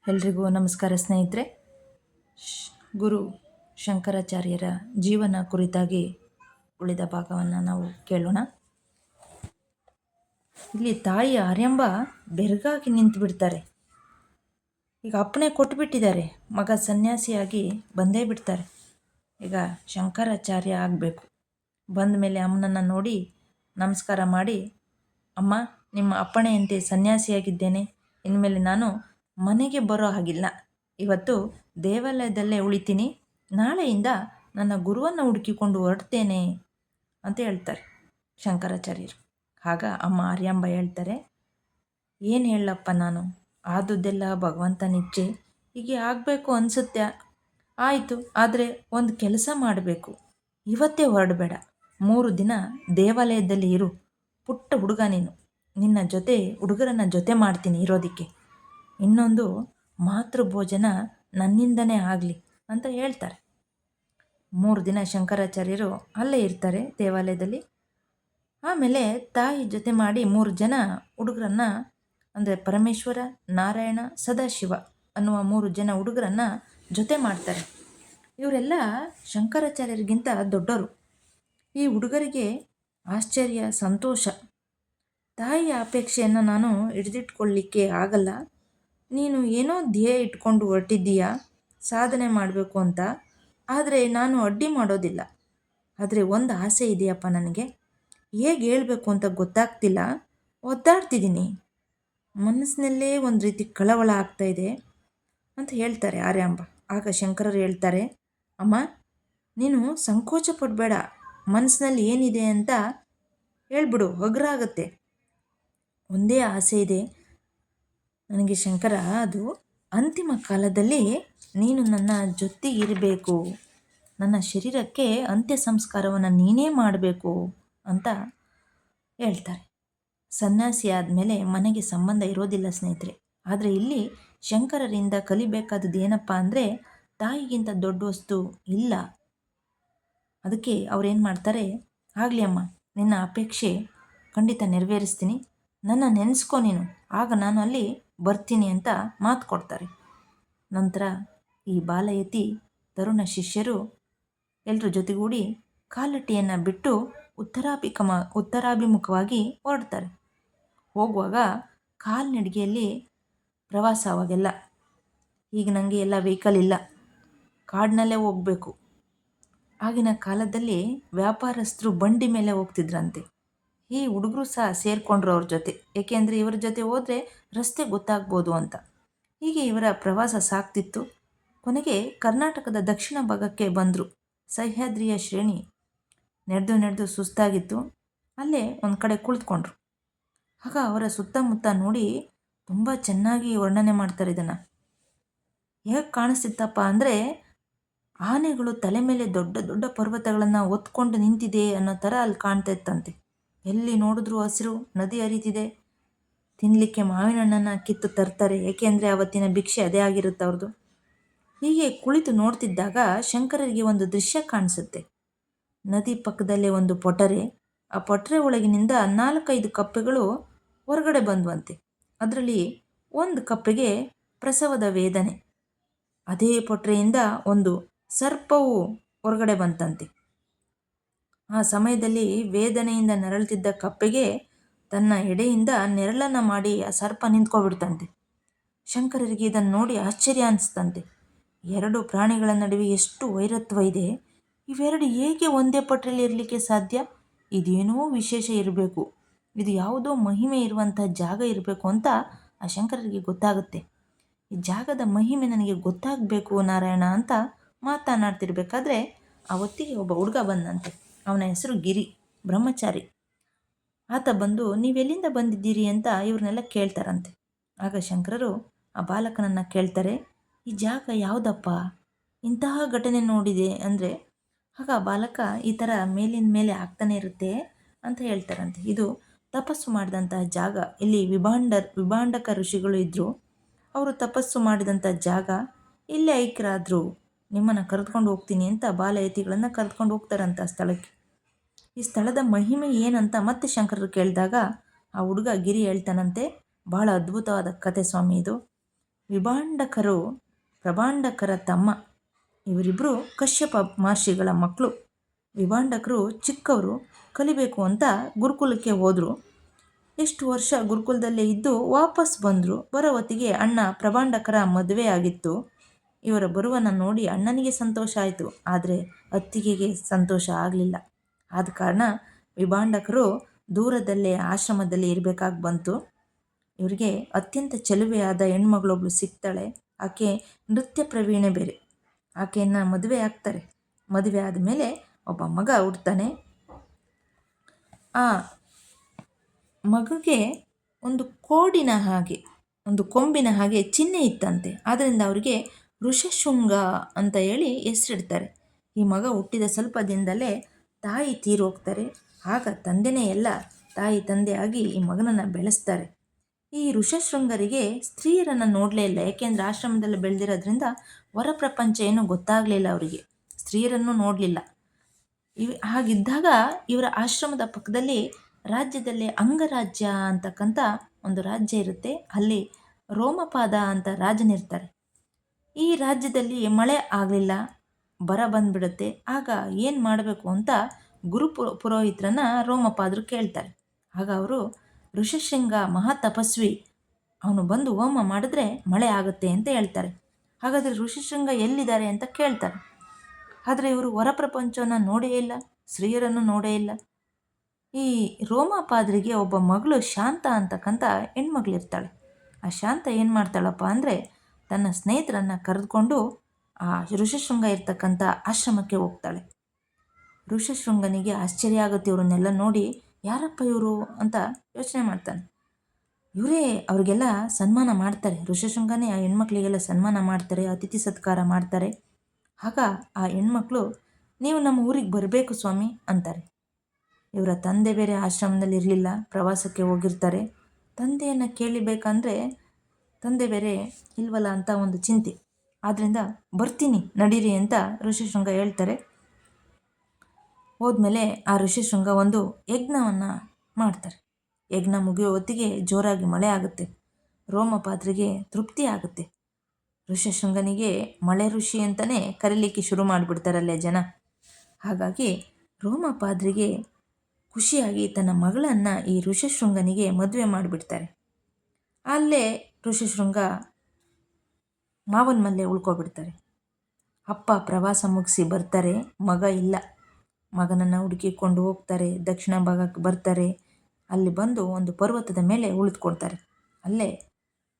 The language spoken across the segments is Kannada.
ಎಲ್ರಿಗೂ ನಮಸ್ಕಾರ ಸ್ನೇಹಿತರೆ. ಗುರು ಶಂಕರಾಚಾರ್ಯರ ಜೀವನ ಕುರಿತಾಗಿ ಉಳಿದ ಭಾಗವನ್ನು ನಾವು ಕೇಳೋಣ. ಇಲ್ಲಿ ತಾಯಿ ಆರ್ಯಾಂಬ ಬೆರಗಾಗಿ ನಿಂತು ಬಿಡ್ತಾರೆ. ಈಗ ಅಪ್ಪಣೆ ಕೊಟ್ಟುಬಿಟ್ಟಿದ್ದಾರೆ, ಮಗ ಸನ್ಯಾಸಿಯಾಗಿ ಬಂದೇ ಬಿಡ್ತಾರೆ. ಈಗ ಶಂಕರಾಚಾರ್ಯ ಆಗಬೇಕು. ಬಂದ ಮೇಲೆ ಅಮ್ಮನನ್ನು ನೋಡಿ ನಮಸ್ಕಾರ ಮಾಡಿ, ಅಮ್ಮ ನಿಮ್ಮ ಅಪ್ಪಣೆಯಂತೆ ಸನ್ಯಾಸಿಯಾಗಿದ್ದೇನೆ, ಇನ್ಮೇಲೆ ನಾನು ಮನೆಗೆ ಬರೋ ಹಾಗಿಲ್ಲ, ಇವತ್ತು ದೇವಾಲಯದಲ್ಲೇ ಉಳಿತೀನಿ, ನಾಳೆಯಿಂದ ನನ್ನ ಗುರುವನ್ನು ಹುಡುಕಿಕೊಂಡು ಹೊರಡ್ತೇನೆ ಅಂತ ಹೇಳ್ತಾರೆ ಶಂಕರಾಚಾರ್ಯರು. ಆಗ ಅಮ್ಮ ಆರ್ಯಾಂಬ ಹೇಳ್ತಾರೆ, ಏನು ಹೇಳಪ್ಪ, ನಾನು ಆದುದೆಲ್ಲ ಭಗವಂತನಿಚ್ಛೆ, ಹೀಗೆ ಆಗಬೇಕು ಅನಿಸುತ್ತೆ, ಆಯಿತು, ಆದರೆ ಒಂದು ಕೆಲಸ ಮಾಡಬೇಕು, ಇವತ್ತೇ ಹೊರಡಬೇಡ, 3 ದಿನ ದೇವಾಲಯದಲ್ಲಿ ಇರು, ಪುಟ್ಟ ಹುಡುಗ ನೀನು, ನಿನ್ನ ಜೊತೆ ಹುಡುಗರನ್ನ ಜೊತೆ ಮಾಡ್ತೀನಿ ಇರೋದಕ್ಕೆ, ಇನ್ನೊಂದು ಮಾತೃಭೋಜನ ನನ್ನಿಂದನೇ ಆಗಲಿ ಅಂತ ಹೇಳ್ತಾರೆ. 3 ದಿನ ಶಂಕರಾಚಾರ್ಯರು ಅಲ್ಲೇ ಇರ್ತಾರೆ ದೇವಾಲಯದಲ್ಲಿ. ಆಮೇಲೆ ತಾಯಿ ಜೊತೆ ಮಾಡಿ 3 ಜನ ಹುಡುಗರನ್ನ, ಅಂದರೆ ಪರಮೇಶ್ವರ, ನಾರಾಯಣ, ಸದಾಶಿವ ಅನ್ನುವ 3 ಜನ ಹುಡುಗರನ್ನ ಜೊತೆ ಮಾಡ್ತಾರೆ. ಇವರೆಲ್ಲ ಶಂಕರಾಚಾರ್ಯರಿಗಿಂತ ದೊಡ್ಡವರು. ಈ ಹುಡುಗರಿಗೆ ಆಶ್ಚರ್ಯ, ಸಂತೋಷ. ತಾಯಿಯ ಅಪೇಕ್ಷೆಯನ್ನು ನಾನು ಹಿಡಿದಿಟ್ಕೊಳ್ಳಿಕ್ಕೆ ಆಗಲ್ಲ, ನೀನು ಏನೋ ಧ್ಯೇಯ ಇಟ್ಕೊಂಡು ಹೊರಟಿದ್ದೀಯಾ ಸಾಧನೆ ಮಾಡಬೇಕು ಅಂತ, ಆದರೆ ನಾನು ಅಡ್ಡಿ ಮಾಡೋದಿಲ್ಲ. ಆದರೆ ಒಂದು ಆಸೆ ಇದೆಯಪ್ಪ ನನಗೆ, ಹೇಗೆ ಹೇಳಬೇಕು ಅಂತ ಗೊತ್ತಾಗ್ತಿಲ್ಲ, ಒದ್ದಾಡ್ತಿದ್ದೀನಿ, ಮನಸ್ಸಿನಲ್ಲೇ ಒಂದು ರೀತಿ ಕಳವಳ ಆಗ್ತಾಯಿದೆ ಅಂತ ಹೇಳ್ತಾರೆ ಆರ್ಯಾಂಬ. ಆಗ ಶಂಕರರು ಹೇಳ್ತಾರೆ, ಅಮ್ಮ ನೀನು ಸಂಕೋಚ ಪಡಬೇಡ, ಮನಸ್ಸಿನಲ್ಲಿ ಏನಿದೆ ಅಂತ ಹೇಳ್ಬಿಡು, ಹಗುರಾಗುತ್ತೆ. ಒಂದೇ ಆಸೆ ಇದೆ ನನಗೆ ಶಂಕರ, ಅದು ಅಂತಿಮ ಕಾಲದಲ್ಲಿ ನೀನು ನನ್ನ ಜೊತೆಗಿರಬೇಕು, ನನ್ನ ಶರೀರಕ್ಕೆ ಅಂತ್ಯ ಸಂಸ್ಕಾರವನ್ನು ನೀನೇ ಮಾಡಬೇಕು ಅಂತ ಹೇಳ್ತಾರೆ. ಸನ್ಯಾಸಿ ಆದಮೇಲೆ ಮನೆಗೆ ಸಂಬಂಧ ಇರೋದಿಲ್ಲ ಸ್ನೇಹಿತರೆ. ಆದರೆ ಇಲ್ಲಿ ಶಂಕರರಿಂದ ಕಲಿಬೇಕಾದದ್ದು ಏನಪ್ಪ ಅಂದರೆ, ತಾಯಿಗಿಂತ ದೊಡ್ಡ ವಸ್ತು ಇಲ್ಲ. ಅದಕ್ಕೆ ಅವ್ರೇನು ಮಾಡ್ತಾರೆ, ಆಗಲಿ ಅಮ್ಮ, ನಿನ್ನ ಅಪೇಕ್ಷೆ ಖಂಡಿತ ನೆರವೇರಿಸ್ತೀನಿ, ನನ್ನ ನೆನೆಸ್ಕೊ ನೀನು, ಆಗ ನಾನು ಅಲ್ಲಿ ಬರ್ತೀನಿ ಅಂತ ಮಾತು ಕೊಡ್ತಾರೆ. ನಂತರ ಈ ಬಾಲಯತಿ ತರುಣ ಶಿಷ್ಯರು ಎಲ್ಲರ ಜೊತೆಗೂಡಿ ಕಾಲಟಿಯನ್ನು ಬಿಟ್ಟು ಉತ್ತರಾಭಿಮುಖವಾಗಿ ಹೊರಡ್ತಾರೆ. ಹೋಗುವಾಗ ಕಾಲ್ನಡಿಗೆಯಲ್ಲಿ ಪ್ರವಾಸ. ಅವಾಗೆಲ್ಲ ಈಗ ನನಗೆ ಎಲ್ಲ ವೆಹಿಕಲ್ ಇಲ್ಲ, ಕಾಡಿನಲ್ಲೇ ಹೋಗಬೇಕು. ಆಗಿನ ಕಾಲದಲ್ಲಿ ವ್ಯಾಪಾರಸ್ಥರು ಬಂಡಿ ಮೇಲೆ ಹೋಗ್ತಿದ್ರಂತೆ. ಈ ಹುಡುಗರು ಸಹ ಸೇರಿಕೊಂಡ್ರು ಅವ್ರ ಜೊತೆ, ಏಕೆಂದರೆ ಇವರ ಜೊತೆ ಹೋದರೆ ರಸ್ತೆ ಗೊತ್ತಾಗ್ಬೋದು ಅಂತ. ಹೀಗೆ ಇವರ ಪ್ರವಾಸ ಸಾಗ್ತಿತ್ತು. ಕೊನೆಗೆ ಕರ್ನಾಟಕದ ದಕ್ಷಿಣ ಭಾಗಕ್ಕೆ ಬಂದರು. ಸಹ್ಯಾದ್ರಿಯ ಶ್ರೇಣಿ ನಡೆದು ಸುಸ್ತಾಗಿತ್ತು. ಅಲ್ಲೇ ಒಂದು ಕಡೆ ಕುಳಿತುಕೊಂಡ್ರು. ಆಗ ಅವರ ಸುತ್ತಮುತ್ತ ನೋಡಿ ತುಂಬ ಚೆನ್ನಾಗಿ ವರ್ಣನೆ ಮಾಡ್ತಾರೆ ಇದನ್ನು. ಹೇಗೆ ಕಾಣಿಸ್ತಿತ್ತಪ್ಪ ಅಂದರೆ, ಆನೆಗಳು ತಲೆ ಮೇಲೆ ದೊಡ್ಡ ದೊಡ್ಡ ಪರ್ವತಗಳನ್ನು ಒತ್ಕೊಂಡು ನಿಂತಿದೆ ಅನ್ನೋ ಥರ ಅಲ್ಲಿ ಕಾಣ್ತಾ ಇತ್ತಂತೆ. ಎಲ್ಲಿ ನೋಡಿದ್ರೂ ಹಸಿರು, ನದಿ ಹರಿತಿದೆ, ತಿನ್ನಲಿಕ್ಕೆ ಮಾವಿನ ಹಣ್ಣನ್ನು ಕಿತ್ತು ತರ್ತಾರೆ, ಏಕೆಂದರೆ ಅವತ್ತಿನ ಭಿಕ್ಷೆ ಅದೇ ಆಗಿರುತ್ತೆ ಅವ್ರದ್ದು. ಹೀಗೆ ಕುಳಿತು ನೋಡ್ತಿದ್ದಾಗ ಶಂಕರರಿಗೆ ಒಂದು ದೃಶ್ಯ ಕಾಣಿಸುತ್ತೆ. ನದಿ ಪಕ್ಕದಲ್ಲೇ ಒಂದು ಪೊಟರೆ, ಆ ಪೊಟರೆ ಒಳಗಿನಿಂದ 4-5 ಕಪ್ಪೆಗಳು ಹೊರಗಡೆ ಬಂದ್ವಂತೆ. ಅದರಲ್ಲಿ ಒಂದು ಕಪ್ಪೆಗೆ ಪ್ರಸವದ ವೇದನೆ. ಅದೇ ಪೊಟರೆಯಿಂದ ಒಂದು ಸರ್ಪವು ಹೊರಗಡೆ ಬಂತಂತೆ. ಆ ಸಮಯದಲ್ಲಿ ವೇದನೆಯಿಂದ ನರಳುತ್ತಿದ್ದ ಕಪ್ಪೆಗೆ ತನ್ನ ಎಡೆಯಿಂದ ನೆರಳನ್ನು ಮಾಡಿ ಆ ಸರ್ಪ ನಿಂತ್ಕೊಬಿಡ್ತಂತೆ. ಶಂಕರರಿಗೆ ಇದನ್ನು ನೋಡಿ ಆಶ್ಚರ್ಯ ಅನಿಸ್ತಂತೆ. 2 ಪ್ರಾಣಿಗಳ ನಡುವೆ ಎಷ್ಟು ವೈರತ್ವ ಇದೆ, ಇವೆರಡು ಹೇಗೆ ಒಂದೇ ಪೊಟರೆಯಲ್ಲಿ ಇರಲಿಕ್ಕೆ ಸಾಧ್ಯ? ಇದೇನೋ ವಿಶೇಷ ಇರಬೇಕು, ಇದು ಯಾವುದೋ ಮಹಿಮೆ ಇರುವಂಥ ಜಾಗ ಇರಬೇಕು ಅಂತ ಆ ಶಂಕರರಿಗೆ ಗೊತ್ತಾಗುತ್ತೆ. ಈ ಜಾಗದ ಮಹಿಮೆ ನನಗೆ ಗೊತ್ತಾಗಬೇಕು ನಾರಾಯಣ ಅಂತ ಮಾತನಾಡ್ತಿರ್ಬೇಕಾದ್ರೆ ಆ ಹೊತ್ತಿಗೆ ಒಬ್ಬ ಹುಡುಗ ಬಂದಂತೆ. ಅವನ ಹೆಸರು ಗಿರಿ, ಬ್ರಹ್ಮಚಾರಿ. ಆತ ಬಂದು ನೀವೆಲ್ಲಿಂದ ಬಂದಿದ್ದೀರಿ ಅಂತ ಇವ್ರನ್ನೆಲ್ಲ ಕೇಳ್ತಾರಂತೆ. ಆಗ ಶಂಕರರು ಆ ಬಾಲಕನನ್ನು ಕೇಳ್ತಾರೆ, ಈ ಜಾಗ ಯಾವುದಪ್ಪ, ಇಂತಹ ಘಟನೆ ನೋಡಿದೆ ಅಂದರೆ. ಆಗ ಆ ಬಾಲಕ ಈ ಥರ ಮೇಲಿನ ಮೇಲೆ ಆಗ್ತಾನೆ ಇರುತ್ತೆ ಅಂತ ಹೇಳ್ತಾರಂತೆ. ಇದು ತಪಸ್ಸು ಮಾಡಿದಂತಹ ಜಾಗ, ಇಲ್ಲಿ ವಿಭಾಂಡಕ ಋಷಿಗಳು ಇದ್ದರು, ಅವರು ತಪಸ್ಸು ಮಾಡಿದಂಥ ಜಾಗ, ಇಲ್ಲೇ ಐಕ್ಯರಾದರು, ನಿಮ್ಮನ್ನು ಕರೆದುಕೊಂಡು ಹೋಗ್ತೀನಿ ಅಂತ ಬಾಲಯತಿಗಳನ್ನು ಕರೆದುಕೊಂಡು ಹೋಗ್ತಾರಂತ ಸ್ಥಳಕ್ಕೆ. ಈ ಸ್ಥಳದ ಮಹಿಮೆ ಏನಂತ ಮತ್ತೆ ಶಂಕರರು ಕೇಳಿದಾಗ ಆ ಹುಡುಗ ಗಿರಿ ಹೇಳ್ತಾನಂತೆ, ಭಾಳ ಅದ್ಭುತವಾದ ಕತೆ ಸ್ವಾಮಿ ಇದು. ವಿಭಾಂಡಕರು ಪ್ರಭಾಂಡಕರ ತಮ್ಮ. ಇವರಿಬ್ಬರು ಕಶ್ಯಪ ಮಹರ್ಷಿಗಳ ಮಕ್ಕಳು. ವಿಭಾಂಡಕರು ಚಿಕ್ಕವರು, ಕಲಿಬೇಕು ಅಂತ ಗುರುಕುಲಕ್ಕೆ ಹೋದರು. ಎಷ್ಟು ವರ್ಷ ಗುರುಕುಲದಲ್ಲೇ ಇದ್ದು ವಾಪಸ್ ಬಂದರು. ಬರೋ ಹೊತ್ತಿಗೆ ಅಣ್ಣ ಪ್ರಭಾಂಡಕರ ಮದುವೆ ಆಗಿತ್ತು. ಇವರ ಬರುವನ್ನು ನೋಡಿ ಅಣ್ಣನಿಗೆ ಸಂತೋಷ ಆಯಿತು, ಆದರೆ ಅತ್ತಿಗೆಗೆ ಸಂತೋಷ ಆಗಲಿಲ್ಲ. ಆದ ಕಾರಣ ವಿಭಾಂಡಕರು ದೂರದಲ್ಲೇ ಆಶ್ರಮದಲ್ಲಿ ಇರಬೇಕಾಗಿ ಬಂತು. ಇವರಿಗೆ ಅತ್ಯಂತ ಚೆಲುವೆಯಾದ ಹೆಣ್ಮಗಳೊಬ್ಳು ಸಿಗ್ತಾಳೆ. ಆಕೆ ನೃತ್ಯ ಪ್ರವೀಣೆ ಬೇರೆ. ಆಕೆಯನ್ನು ಮದುವೆ ಆಗ್ತಾರೆ. ಮದುವೆ ಆದಮೇಲೆ ಒಬ್ಬ ಮಗ ಹುಡ್ತಾನೆ. ಆ ಮಗುಗೆ ಒಂದು ಕೋಡಿನ ಹಾಗೆ, ಒಂದು ಕೊಂಬಿನ ಹಾಗೆ ಚಿಹ್ನೆ ಇತ್ತಂತೆ. ಆದ್ದರಿಂದ ಅವರಿಗೆ ಋಷಶೃಂಗ ಅಂತ ಹೇಳಿ ಹೆಸರಿಡ್ತಾರೆ. ಈ ಮಗ ಹುಟ್ಟಿದ ಸ್ವಲ್ಪ ದಿನದಲ್ಲೇ ತಾಯಿ ತೀರೋಗ್ತಾರೆ. ಆಗ ತಂದೆನೇ ಎಲ್ಲ ತಾಯಿ ತಂದೆಯಾಗಿ ಈ ಮಗನನ್ನು ಬೆಳೆಸ್ತಾರೆ. ಈ ಋಷಶೃಂಗರಿಗೆ ಸ್ತ್ರೀಯರನ್ನು ನೋಡಲೇ ಇಲ್ಲ. ಏಕೆಂದರೆ ಆಶ್ರಮದಲ್ಲಿ ಬೆಳೆದಿರೋದ್ರಿಂದ ಹೊರ ಪ್ರಪಂಚ ಏನೂ ಗೊತ್ತಾಗಲಿಲ್ಲ ಅವರಿಗೆ. ಸ್ತ್ರೀಯರನ್ನು ನೋಡಲಿಲ್ಲ. ಹಾಗಿದ್ದಾಗ ಇವರ ಆಶ್ರಮದ ಪಕ್ಕದಲ್ಲಿ ರಾಜ್ಯದಲ್ಲಿ ಅಂಗರಾಜ್ಯ ಅಂತಕ್ಕಂಥ ಒಂದು ರಾಜ್ಯ ಇರುತ್ತೆ. ಅಲ್ಲಿ ರೋಮಪಾದ ಅಂತ ರಾಜನಿರ್ತಾರೆ. ಈ ರಾಜ್ಯದಲ್ಲಿ ಮಳೆ ಆಗಲಿಲ್ಲ, ಬರ ಬಂದ್ಬಿಡುತ್ತೆ. ಆಗ ಏನು ಮಾಡಬೇಕು ಅಂತ ಪುರೋಹಿತರನ್ನ ರೋಮಪಾದರು ಕೇಳ್ತಾರೆ. ಆಗ ಅವರು ಋಷಶೃಂಗ ಮಹಾ ತಪಸ್ವಿ, ಅವನು ಬಂದು ಹೋಮ ಮಾಡಿದ್ರೆ ಮಳೆ ಆಗುತ್ತೆ ಅಂತ ಹೇಳ್ತಾರೆ. ಹಾಗಾದರೆ ಋಷಶೃಂಗ ಎಲ್ಲಿದ್ದಾರೆ ಅಂತ ಕೇಳ್ತಾರೆ. ಆದರೆ ಇವರು ಹೊರ ಪ್ರಪಂಚವನ್ನು ನೋಡೇ ಇಲ್ಲ, ಸ್ತ್ರೀಯರನ್ನು ನೋಡೇ ಇಲ್ಲ. ಈ ರೋಮಪಾದರಿಗೆ ಒಬ್ಬ ಮಗಳು ಶಾಂತ ಅಂತಕ್ಕಂಥ ಹೆಣ್ಮಗಳಿರ್ತಾಳೆ. ಆ ಶಾಂತ ಏನು ಮಾಡ್ತಾಳಪ್ಪ ಅಂದರೆ ತನ್ನ ಸ್ನೇಹಿತರನ್ನು ಕರೆದುಕೊಂಡು ಆ ಋಷಶೃಂಗ ಇರ್ತಕ್ಕಂಥ ಆಶ್ರಮಕ್ಕೆ ಹೋಗ್ತಾಳೆ. ಋಷಶೃಂಗನಿಗೆ ಆಶ್ಚರ್ಯ ಆಗುತ್ತೆ ಇವ್ರನ್ನೆಲ್ಲ ನೋಡಿ. ಯಾರಪ್ಪ ಇವರು ಅಂತ ಯೋಚನೆ ಮಾಡ್ತಾನೆ. ಇವರೇ ಅವ್ರಿಗೆಲ್ಲ ಸನ್ಮಾನ ಮಾಡ್ತಾರೆ. ಋಷಶೃಂಗನೇ ಆ ಹೆಣ್ಮಕ್ಳಿಗೆಲ್ಲ ಸನ್ಮಾನ ಮಾಡ್ತಾರೆ, ಅತಿಥಿ ಸತ್ಕಾರ ಮಾಡ್ತಾರೆ. ಆಗ ಆ ಹೆಣ್ಮಕ್ಳು, ನೀವು ನಮ್ಮ ಊರಿಗೆ ಬರಬೇಕು ಸ್ವಾಮಿ ಅಂತಾರೆ. ಇವರ ತಂದೆ ಬೇರೆ ಆಶ್ರಮದಲ್ಲಿ ಇರಲಿಲ್ಲ, ಪ್ರವಾಸಕ್ಕೆ ಹೋಗಿರ್ತಾರೆ. ತಂದೆಯನ್ನು ಕೇಳಬೇಕಂದ್ರೆ ತಂದೆ ಬೇರೆ ಇಲ್ವಲ್ಲ ಅಂತ ಒಂದು ಚಿಂತೆ. ಆದ್ದರಿಂದ ಬರ್ತೀನಿ ನಡೀರಿ ಅಂತ ಋಷಶೃಂಗ ಹೇಳ್ತಾರೆ. ಹೋದ್ಮೇಲೆ ಆ ಋಷಶೃಂಗ ಒಂದು ಯಜ್ಞವನ್ನು ಮಾಡ್ತಾರೆ. ಯಜ್ಞ ಮುಗಿಯೋ ಹೊತ್ತಿಗೆ ಜೋರಾಗಿ ಮಳೆ ಆಗುತ್ತೆ. ರೋಮಪಾದ್ರಿಗೆ ತೃಪ್ತಿ ಆಗುತ್ತೆ. ಋಷಶೃಂಗನಿಗೆ ಮಳೆ ಋಷಿ ಅಂತಲೇ ಕರೀಲಿಕ್ಕೆ ಶುರು ಮಾಡಿಬಿಡ್ತಾರಲ್ಲೇ ಜನ. ಹಾಗಾಗಿ ರೋಮಪಾದ್ರಿಗೆ ಖುಷಿಯಾಗಿ ತನ್ನ ಮಗಳನ್ನು ಈ ಋಷಶೃಂಗನಿಗೆ ಮದುವೆ ಮಾಡಿಬಿಡ್ತಾರೆ. ಅಲ್ಲೇ ಋಷಶೃಂಗ ಮಾವನ ಮಲ್ಲೇ ಉಳ್ಕೊಬಿಡ್ತಾರೆ. ಅಪ್ಪ ಪ್ರವಾಸ ಮುಗಿಸಿ ಬರ್ತಾರೆ, ಮಗ ಇಲ್ಲ. ಮಗನನ್ನು ಹುಡುಕಿಕೊಂಡು ಹೋಗ್ತಾರೆ. ದಕ್ಷಿಣ ಭಾಗಕ್ಕೆ ಬರ್ತಾರೆ. ಅಲ್ಲಿ ಬಂದು ಒಂದು ಪರ್ವತದ ಮೇಲೆ ಉಳಿದುಕೊಳ್ತಾರೆ. ಅಲ್ಲೇ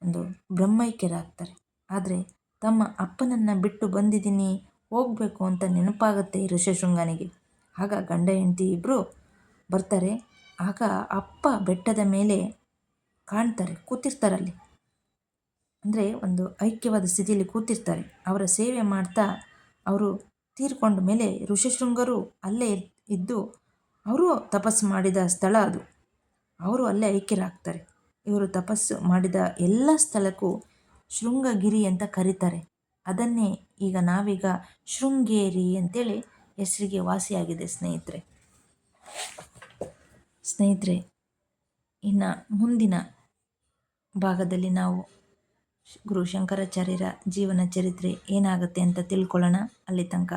ಒಂದು ಬ್ರಹ್ಮೈಕ್ಯರಾಗ್ತಾರೆ. ಆದರೆ ತಮ್ಮ ಅಪ್ಪನನ್ನು ಬಿಟ್ಟು ಬಂದಿದ್ದೀನಿ, ಹೋಗಬೇಕು ಅಂತ ನೆನಪಾಗುತ್ತೆ ಈ ಋಷಶೃಂಗನಿಗೆ. ಆಗ ಗಂಡ ಹೆಂಡತಿ ಇಬ್ಬರು ಬರ್ತಾರೆ. ಆಗ ಅಪ್ಪ ಬೆಟ್ಟದ ಮೇಲೆ ಕಾಣ್ತಾರೆ, ಕೂತಿರ್ತಾರಲ್ಲಿ. ಅಂದರೆ ಒಂದು ಐಕ್ಯವಾದ ಸ್ಥಿತಿಯಲ್ಲಿ ಕೂತಿರ್ತಾರೆ. ಅವರ ಸೇವೆ ಮಾಡ್ತಾ ಅವರು ತೀರ್ಕೊಂಡ ಮೇಲೆ ಋಷಶೃಂಗರು ಅಲ್ಲೇ ಇದ್ದು, ಅವರು ತಪಸ್ಸು ಮಾಡಿದ ಸ್ಥಳ ಅದು. ಅವರು ಅಲ್ಲೇ ಐಕ್ಯರಾಗ್ತಾರೆ. ಇವರು ತಪಸ್ಸು ಮಾಡಿದ ಎಲ್ಲ ಸ್ಥಳಕ್ಕೂ ಶೃಂಗಗಿರಿ ಅಂತ ಕರೀತಾರೆ. ಅದನ್ನೇ ಈಗ ನಾವೀಗ ಶೃಂಗೇರಿ ಅಂತೇಳಿ ಹೆಸರಿಗೆ ವಾಸಿಯಾಗಿದೆ ಸ್ನೇಹಿತರೆ. ಇನ್ನು ಮುಂದಿನ ಭಾಗದಲ್ಲಿ ನಾವು ಗುರು ಶಂಕರಾಚಾರ್ಯರ ಜೀವನ ಚರಿತ್ರೆ ಏನಾಗುತ್ತೆ ಅಂತ ತಿಳ್ಕೊಳ್ಳೋಣ. ಅಲ್ಲಿ ತನಕ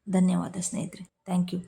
ಧನ್ಯವಾದ ಸ್ನೇಹಿತರೆ. Thank you.